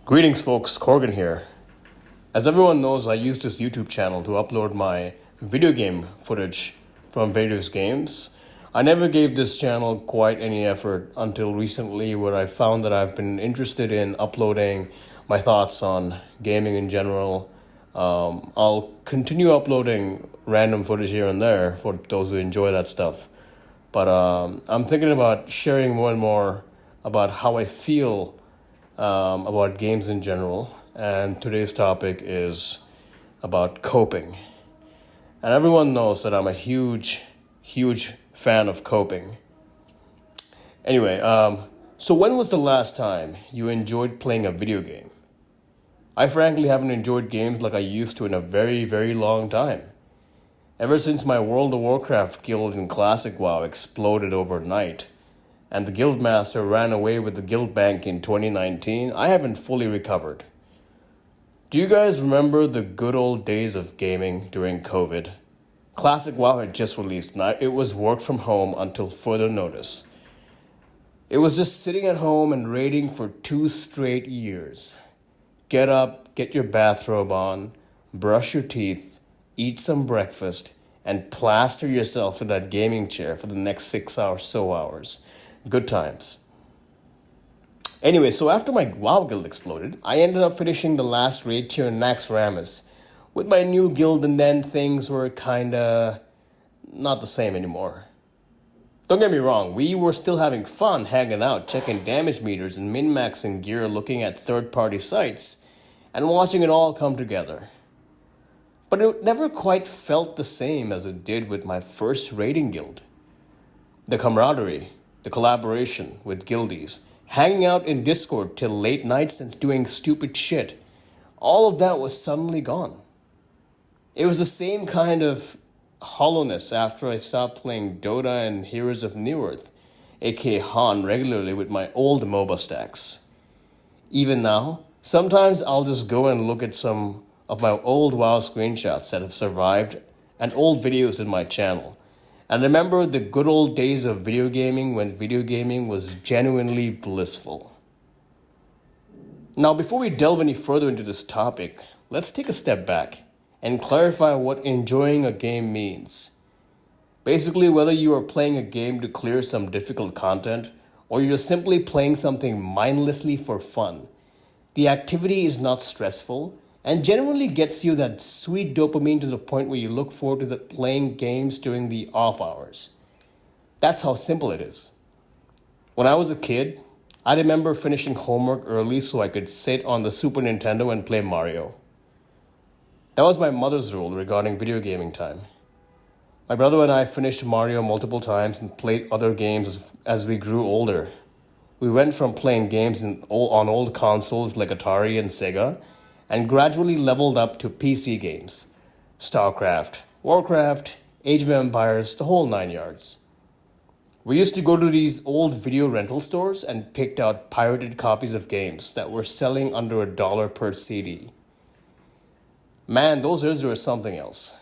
Greetings, folks. Korggan here. As everyone knows, I use this YouTube channel to upload my video game footage from various games. I never gave this channel quite any effort until recently, where I found that I've been interested in uploading my thoughts on gaming in general. I'll continue uploading random footage here and there for those who enjoy that stuff. But I'm thinking about sharing more and more about how I feel about games in general, and today's topic is about coping. And everyone knows that I'm a huge fan of coping. Anyway, so when was the last time you enjoyed playing a video game? I frankly haven't enjoyed games like I used to in a very long time. Ever since my World of Warcraft guild in Classic WoW exploded overnight, and the guildmaster ran away with the guild bank in 2019, I haven't fully recovered. Do you guys remember the good old days of gaming during COVID? Classic WoW had just released, and it was work from home until further notice. It was just sitting at home and raiding for 2 straight years. Get up, get your bathrobe on, brush your teeth, eat some breakfast, and plaster yourself in that gaming chair for the next 6 hours. Good times. Anyway, so after my WoW guild exploded, I ended up finishing the last raid tier in Nax Ramus with my new guild, and then things were kinda not the same anymore. Don't get me wrong, we were still having fun hanging out, checking damage meters and min-maxing gear, looking at third-party sites, and watching it all come together. But it never quite felt the same as it did with my first raiding guild. The camaraderie, the collaboration with guildies, hanging out in Discord till late nights and doing stupid shit, all of that was suddenly gone. It was the same kind of hollowness after I stopped playing Dota and Heroes of Newerth, aka Han, regularly with my old MOBA stacks. Even now, sometimes I'll just go and look at some of my old WoW screenshots that have survived and old videos in my channel, and remember the good old days of video gaming when video gaming was genuinely blissful. Now, before we delve any further into this topic, let's take a step back and clarify what enjoying a game means. Basically, whether you are playing a game to clear some difficult content or you're simply playing something mindlessly for fun, the activity is not stressful and genuinely gets you that sweet dopamine to the point where you look forward to playing games during the off hours. That's how simple it is. When I was a kid, I remember finishing homework early so I could sit on the Super Nintendo and play Mario. That was my mother's rule regarding video gaming time. My brother and I finished Mario multiple times and played other games as we grew older. We went from playing games on old consoles like Atari and Sega, and gradually leveled up to PC games. StarCraft, Warcraft, Age of Empires, the whole 9 yards. We used to go to these old video rental stores and picked out pirated copies of games that were selling under $1 per CD. Man, those years were something else.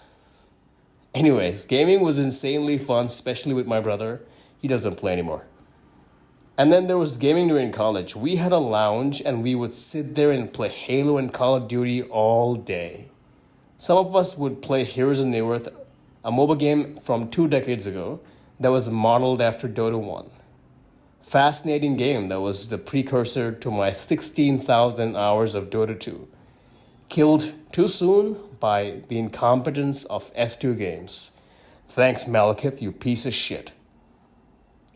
Anyways, gaming was insanely fun, especially with my brother. He doesn't play anymore. And then there was gaming during college. We had a lounge and we would sit there and play Halo and Call of Duty all day. Some of us would play Heroes of Newerth, a mobile game from 2 decades ago that was modeled after Dota 1. Fascinating game that was the precursor to my 16,000 hours of Dota 2. Killed too soon by the incompetence of S2 Games. Thanks, Malekith, you piece of shit.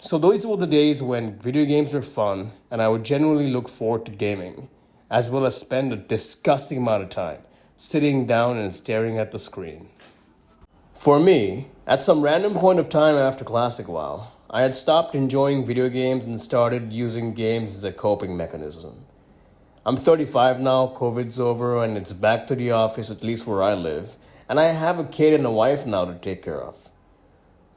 So those were the days when video games were fun, and I would genuinely look forward to gaming, as well as spend a disgusting amount of time sitting down and staring at the screen. For me, at some random point of time after Classic WoW, I had stopped enjoying video games and started using games as a coping mechanism. I'm 35 now, COVID's over, and it's back to the office, at least where I live, and I have a kid and a wife now to take care of.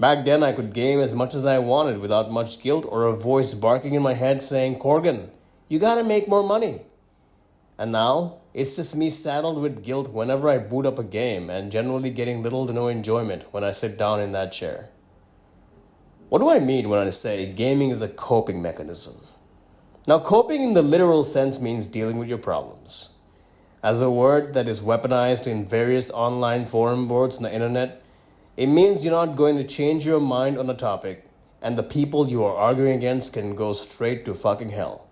Back then, I could game as much as I wanted without much guilt or a voice barking in my head saying, "Korggan, you gotta make more money." And now, it's just me saddled with guilt whenever I boot up a game and generally getting little to no enjoyment when I sit down in that chair. What do I mean when I say gaming is a coping mechanism? Now, coping in the literal sense means dealing with your problems. As a word that is weaponized in various online forum boards on the internet, it means you're not going to change your mind on a topic, and the people you are arguing against can go straight to fucking hell.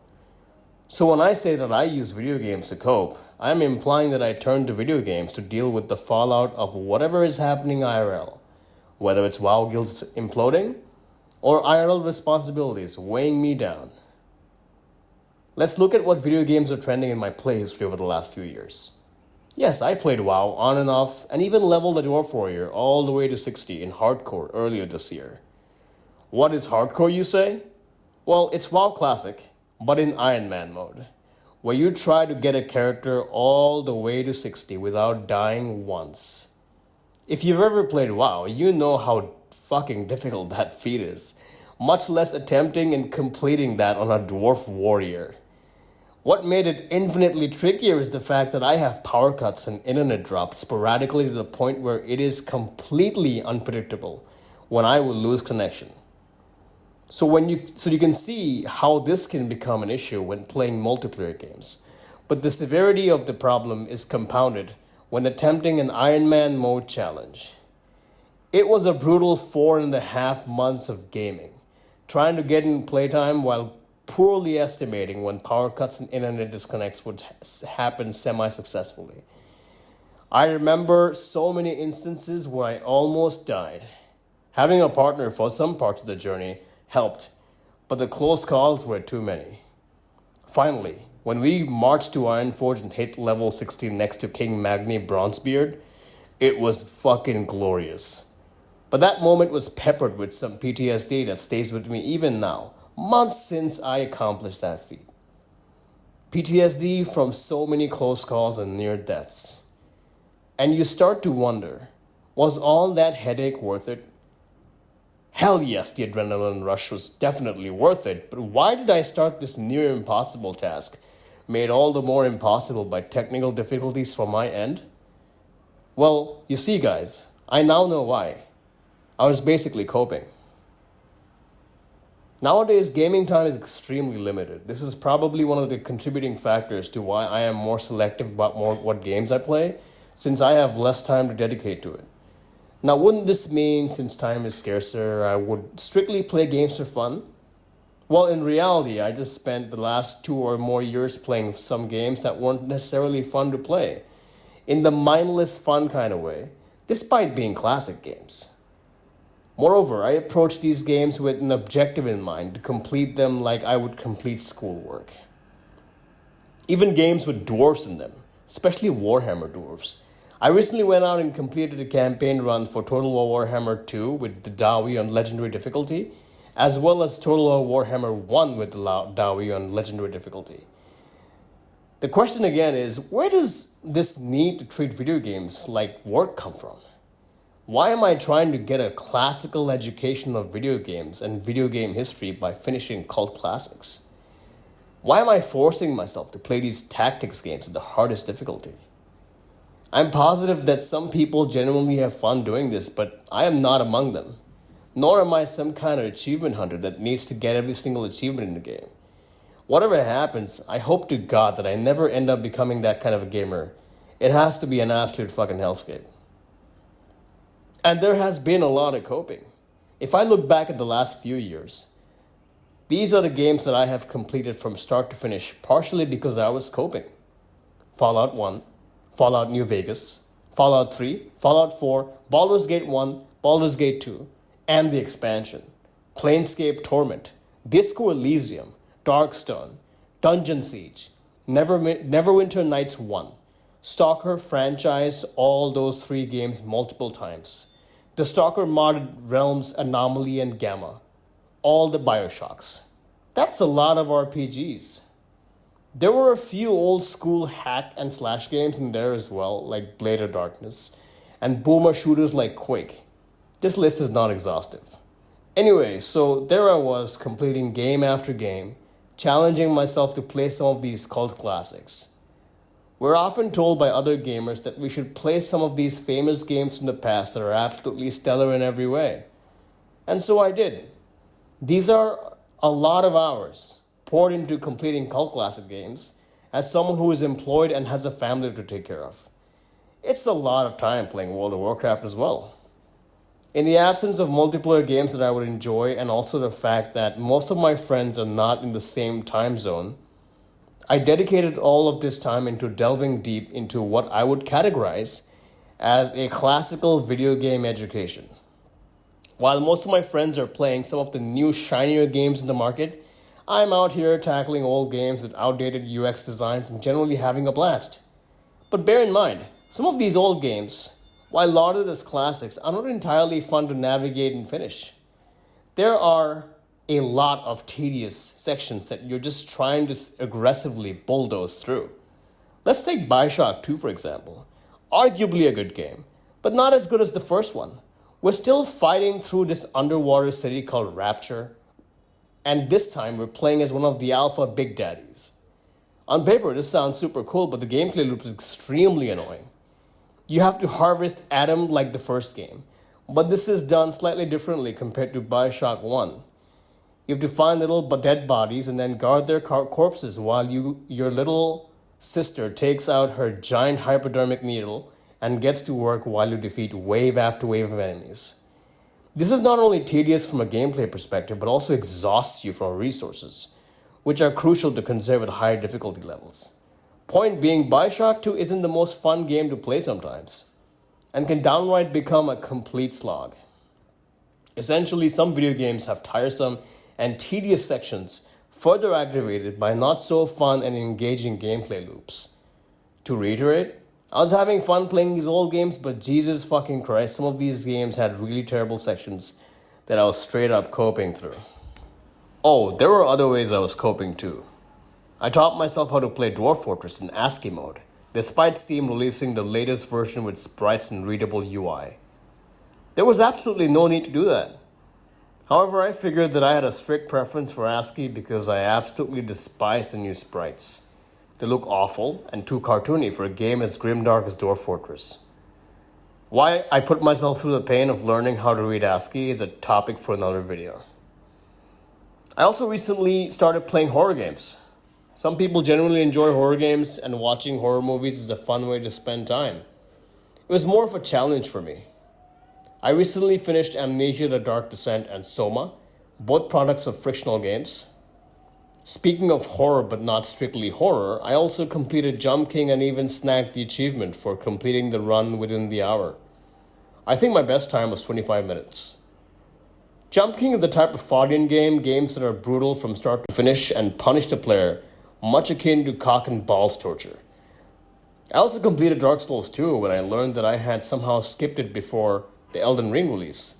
So when I say that I use video games to cope, I am implying that I turn to video games to deal with the fallout of whatever is happening IRL, whether it's WoW guilds imploding or IRL responsibilities weighing me down. Let's look at what video games are trending in my play history over the last few years. Yes, I played WoW on and off and even leveled a Dwarf Warrior all the way to 60 in Hardcore earlier this year. What is Hardcore, you say? Well, it's WoW Classic, but in Iron Man mode, where you try to get a character all the way to 60 without dying once. If you've ever played WoW, you know how fucking difficult that feat is, much less attempting and completing that on a Dwarf Warrior. What made it infinitely trickier is the fact that I have power cuts and internet drops sporadically to the point where it is completely unpredictable when I will lose connection. So you can see how this can become an issue when playing multiplayer games. But the severity of the problem is compounded when attempting an Iron Man mode challenge. It was a brutal 4.5 months of gaming, trying to get in playtime while poorly estimating when power cuts and internet disconnects would happen semi-successfully. I remember so many instances where I almost died. Having a partner for some parts of the journey helped, but the close calls were too many. Finally, when we marched to Ironforge and hit level 16 next to King Magni Bronzebeard, it was fucking glorious. But that moment was peppered with some PTSD that stays with me even now, months since I accomplished that feat. PTSD from so many close calls and near deaths. And you start to wonder, was all that headache worth it? Hell yes, the adrenaline rush was definitely worth it, but why did I start this near impossible task, made all the more impossible by technical difficulties from my end? Well, you see guys, I now know why. I was basically coping. Nowadays, gaming time is extremely limited. This is probably one of the contributing factors to why I am more selective about what games I play, since I have less time to dedicate to it. Now, wouldn't this mean, since time is scarcer, I would strictly play games for fun? Well, in reality, I just spent the last 2 or more years playing some games that weren't necessarily fun to play, in the mindless fun kind of way, despite being classic games. Moreover, I approach these games with an objective in mind, to complete them like I would complete schoolwork. Even games with dwarves in them, especially Warhammer dwarves. I recently went out and completed a campaign run for Total War Warhammer 2 with the Dawi on Legendary difficulty, as well as Total War Warhammer 1 with the Dawi on Legendary difficulty. The question again is, where does this need to treat video games like work come from? Why am I trying to get a classical education of video games and video game history by finishing cult classics? Why am I forcing myself to play these tactics games at the hardest difficulty? I'm positive that some people genuinely have fun doing this, but I am not among them. Nor am I some kind of achievement hunter that needs to get every single achievement in the game. Whatever happens, I hope to God that I never end up becoming that kind of a gamer. It has to be an absolute fucking hellscape. And there has been a lot of coping. If I look back at the last few years, these are the games that I have completed from start to finish, partially because I was coping. Fallout 1, Fallout New Vegas, Fallout 3, Fallout 4, Baldur's Gate 1, Baldur's Gate 2, and the expansion, Planescape Torment, Disco Elysium, Darkstone, Dungeon Siege, Neverwinter Nights 1, Stalker franchise, all those 3 games multiple times, the Stalker modded Realms, Anomaly, and Gamma, all the Bioshocks. That's a lot of RPGs. There were a few old school hack and slash games in there as well, like Blade of Darkness, and boomer shooters like Quake. This list is not exhaustive. Anyway, so there I was, completing game after game, challenging myself to play some of these cult classics. We're often told by other gamers that we should play some of these famous games from the past that are absolutely stellar in every way. And so I did. These are a lot of hours, poured into completing cult classic games as someone who is employed and has a family to take care of. It's a lot of time playing World of Warcraft as well. In the absence of multiplayer games that I would enjoy, and also the fact that most of my friends are not in the same time zone, I dedicated all of this time into delving deep into what I would categorize as a classical video game education. While most of my friends are playing some of the new shinier games in the market, I'm out here tackling old games with outdated UX designs and generally having a blast. But bear in mind, some of these old games, while lauded as classics, are not entirely fun to navigate and finish. There are a lot of tedious sections that you're just trying to aggressively bulldoze through. Let's take Bioshock 2 for example. Arguably a good game, but not as good as the first one. We're still fighting through this underwater city called Rapture, and this time we're playing as one of the alpha big daddies. On paper, this sounds super cool, but the gameplay loop is extremely annoying. You have to harvest Adam like the first game, but this is done slightly differently compared to Bioshock 1. You have to find little dead bodies and then guard their corpses while your little sister takes out her giant hypodermic needle and gets to work while you defeat wave after wave of enemies. This is not only tedious from a gameplay perspective, but also exhausts you from resources, which are crucial to conserve at higher difficulty levels. Point being, Bioshock 2 isn't the most fun game to play sometimes, and can downright become a complete slog. Essentially, some video games have tiresome and tedious sections, further aggravated by not so fun and engaging gameplay loops. To reiterate, I was having fun playing these old games, but Jesus fucking Christ, some of these games had really terrible sections that I was straight up coping through. Oh, there were other ways I was coping too. I taught myself how to play Dwarf Fortress in ASCII mode, despite Steam releasing the latest version with sprites and readable UI. There was absolutely no need to do that. However, I figured that I had a strict preference for ASCII because I absolutely despise the new sprites. They look awful and too cartoony for a game as grimdark as Dwarf Fortress. Why I put myself through the pain of learning how to read ASCII is a topic for another video. I also recently started playing horror games. Some people generally enjoy horror games, and watching horror movies is a fun way to spend time. It was more of a challenge for me. I recently finished Amnesia: The Dark Descent and Soma, both products of Frictional Games. Speaking of horror but not strictly horror, I also completed Jump King and even snagged the achievement for completing the run within the hour. I think my best time was 25 minutes. Jump King is the type of fought-in games that are brutal from start to finish and punish the player, much akin to cock and balls torture. I also completed Dark Souls 2 when I learned that I had somehow skipped it before the Elden Ring release,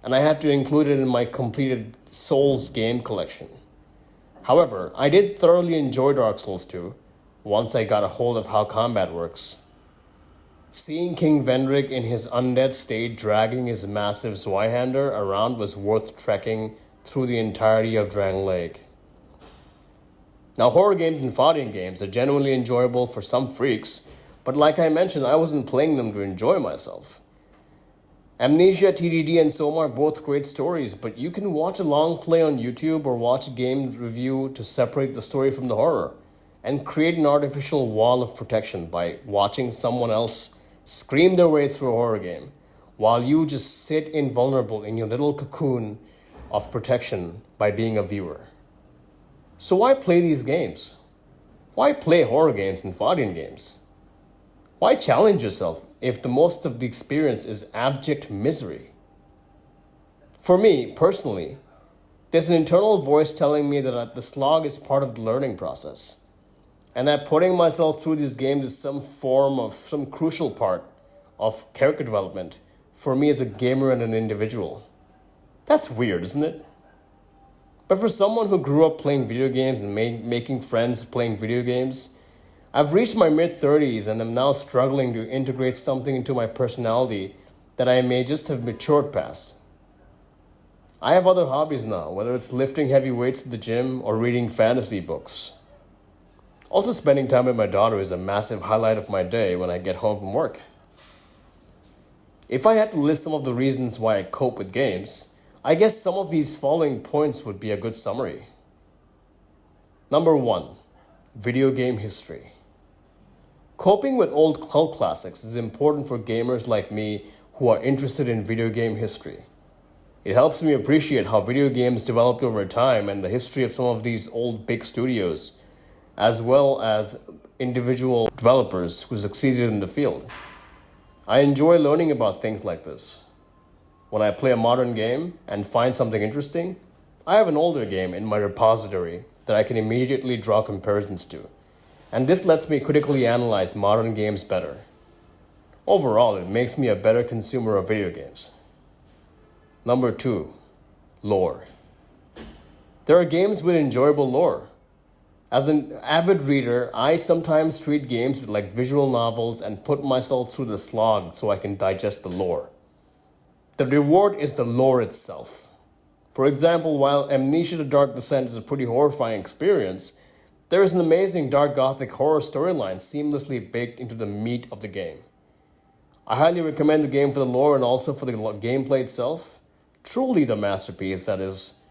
and I had to include it in my completed Souls game collection. However, I did thoroughly enjoy Dark Souls 2 once I got a hold of how combat works. Seeing King Vendrick in his undead state dragging his massive Zweihander around was worth trekking through the entirety of Drang Lake. Now, horror games and fighting games are genuinely enjoyable for some freaks, but like I mentioned, I wasn't playing them to enjoy myself. Amnesia, TDD, and Soma are both great stories, but you can watch a long play on YouTube or watch a game review to separate the story from the horror, and create an artificial wall of protection by watching someone else scream their way through a horror game, while you just sit invulnerable in your little cocoon of protection by being a viewer. So why play these games? Why play horror games and fighting games? Why challenge yourself if the most of the experience is abject misery? For me, personally, there's an internal voice telling me that the slog is part of the learning process, and that putting myself through these games is some crucial part of character development for me as a gamer and an individual. That's weird, isn't it? But for someone who grew up playing video games and making friends playing video games, I've reached my mid-30s and am now struggling to integrate something into my personality that I may just have matured past. I have other hobbies now, whether it's lifting heavy weights at the gym or reading fantasy books. Also, spending time with my daughter is a massive highlight of my day when I get home from work. If I had to list some of the reasons why I cope with games, I guess some of these following points would be a good summary. Number 1. Video game history. Coping with old cult classics is important for gamers like me who are interested in video game history. It helps me appreciate how video games developed over time and the history of some of these old big studios, as well as individual developers who succeeded in the field. I enjoy learning about things like this. When I play a modern game and find something interesting, I have an older game in my repository that I can immediately draw comparisons to, and this lets me critically analyze modern games better. Overall, it makes me a better consumer of video games. Number 2. Lore. There are games with enjoyable lore. As an avid reader, I sometimes treat games like visual novels and put myself through the slog so I can digest the lore. The reward is the lore itself. For example, while Amnesia: The Dark Descent is a pretty horrifying experience, there is an amazing dark gothic horror storyline seamlessly baked into the meat of the game. I highly recommend the game for the lore and also for the gameplay itself. Truly the masterpiece that is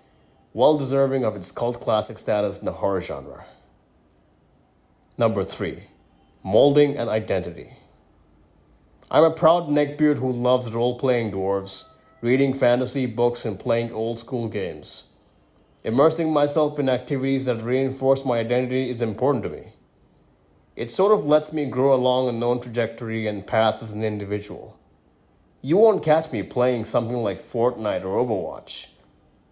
well deserving of its cult classic status in the horror genre. Number 3. Molding and identity. I'm a proud neckbeard who loves role-playing dwarves, reading fantasy books and playing old-school games. Immersing myself in activities that reinforce my identity is important to me. It sort of lets me grow along a known trajectory and path as an individual. You won't catch me playing something like Fortnite or Overwatch.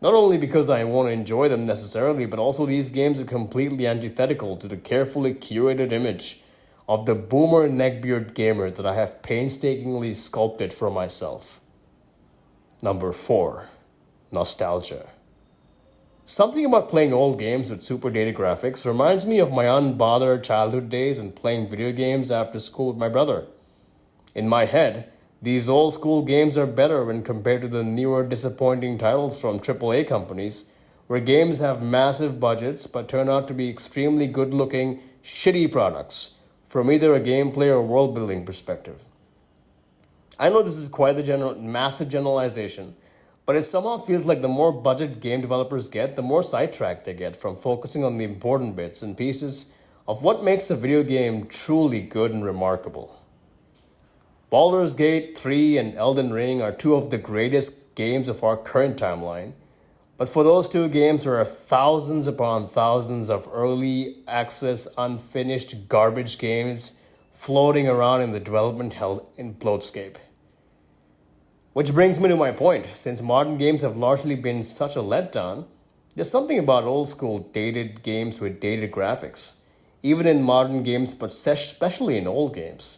Not only because I won't enjoy them necessarily, but also these games are completely antithetical to the carefully curated image of the boomer neckbeard gamer that I have painstakingly sculpted for myself. Number 4. Nostalgia. Something about playing old games with super dated graphics reminds me of my unbothered childhood days and playing video games after school with my brother. In my head, these old school games are better when compared to the newer disappointing titles from AAA companies, where games have massive budgets but turn out to be extremely good looking, shitty products from either a gameplay or world building perspective. I know this is quite the massive generalization, but it somehow feels like the more budget game developers get, the more sidetracked they get from focusing on the important bits and pieces of what makes a video game truly good and remarkable. Baldur's Gate 3 and Elden Ring are two of the greatest games of our current timeline, but for those two games there are thousands upon thousands of early access unfinished garbage games floating around in the development hell in Bloatscape. Which brings me to my point. Since modern games have largely been such a letdown, there's something about old school dated games with dated graphics, even in modern games but especially in old games,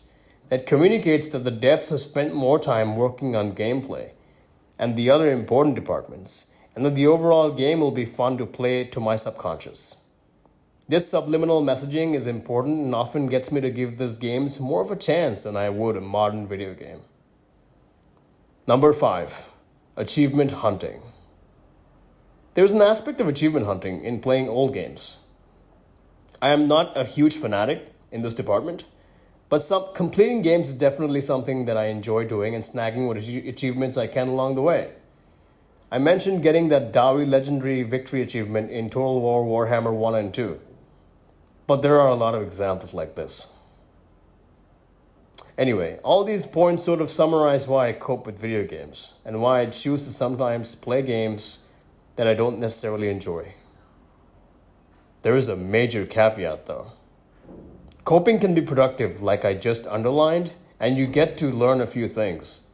that communicates that the devs have spent more time working on gameplay and the other important departments, and that the overall game will be fun to play to my subconscious. This subliminal messaging is important and often gets me to give these games more of a chance than I would a modern video game. Number 5. Achievement hunting. There's an aspect of achievement hunting in playing old games. I am not a huge fanatic in this department, but completing games is definitely something that I enjoy doing and snagging what achievements I can along the way. I mentioned getting that Dowie Legendary Victory achievement in Total War Warhammer 1 and 2, but there are a lot of examples like this. Anyway, all these points sort of summarize why I cope with video games and why I choose to sometimes play games that I don't necessarily enjoy. There is a major caveat though. Coping can be productive, like I just underlined, and you get to learn a few things.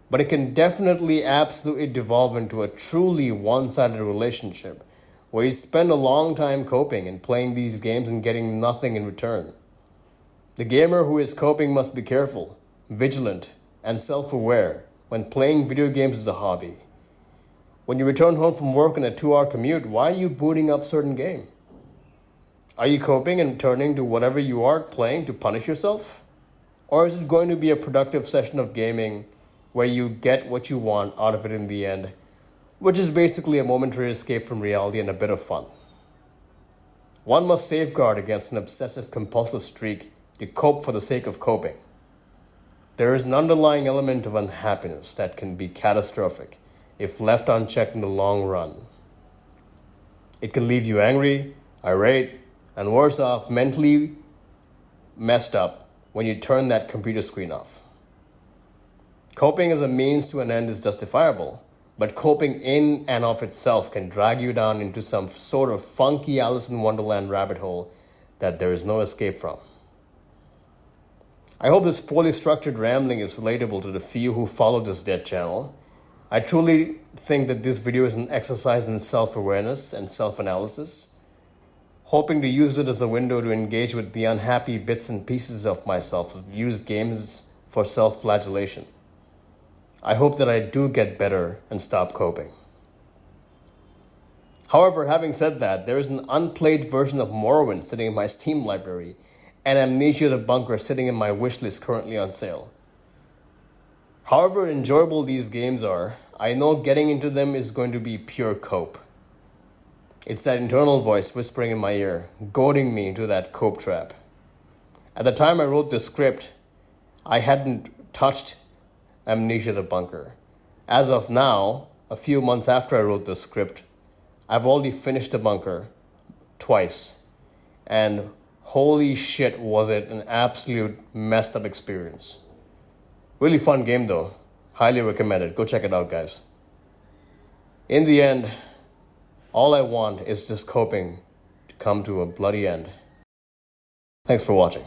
But it can definitely absolutely devolve into a truly one-sided relationship where you spend a long time coping and playing these games and getting nothing in return. The gamer who is coping must be careful, vigilant, and self-aware when playing video games as a hobby. When you return home from work in a 2-hour commute, why are you booting up certain game? Are you coping and turning to whatever you are playing to punish yourself? Or is it going to be a productive session of gaming where you get what you want out of it in the end, which is basically a momentary escape from reality and a bit of fun? One must safeguard against an obsessive-compulsive streak to cope for the sake of coping. There is an underlying element of unhappiness that can be catastrophic if left unchecked in the long run. It can leave you angry, irate, and worse off, mentally messed up when you turn that computer screen off. Coping as a means to an end is justifiable, but coping in and of itself can drag you down into some sort of funky Alice in Wonderland rabbit hole that there is no escape from. I hope this poorly structured rambling is relatable to the few who follow this dead channel. I truly think that this video is an exercise in self-awareness and self-analysis, hoping to use it as a window to engage with the unhappy bits and pieces of myself that use games for self-flagellation. I hope that I do get better and stop coping. However, having said that, there is an unplayed version of Morrowind sitting in my Steam library, and Amnesia the Bunker sitting in my wishlist currently on sale. However enjoyable these games are, I know getting into them is going to be pure cope. It's that internal voice whispering in my ear, goading me into that cope trap. At the time I wrote this script, I hadn't touched Amnesia the Bunker. As of now, a few months after I wrote this script, I've already finished the bunker twice, and holy shit was it an absolute messed up experience. Really fun game though. Highly recommend it. Go check it out, guys. In the end, all I want is just coping to come to a bloody end. Thanks for watching.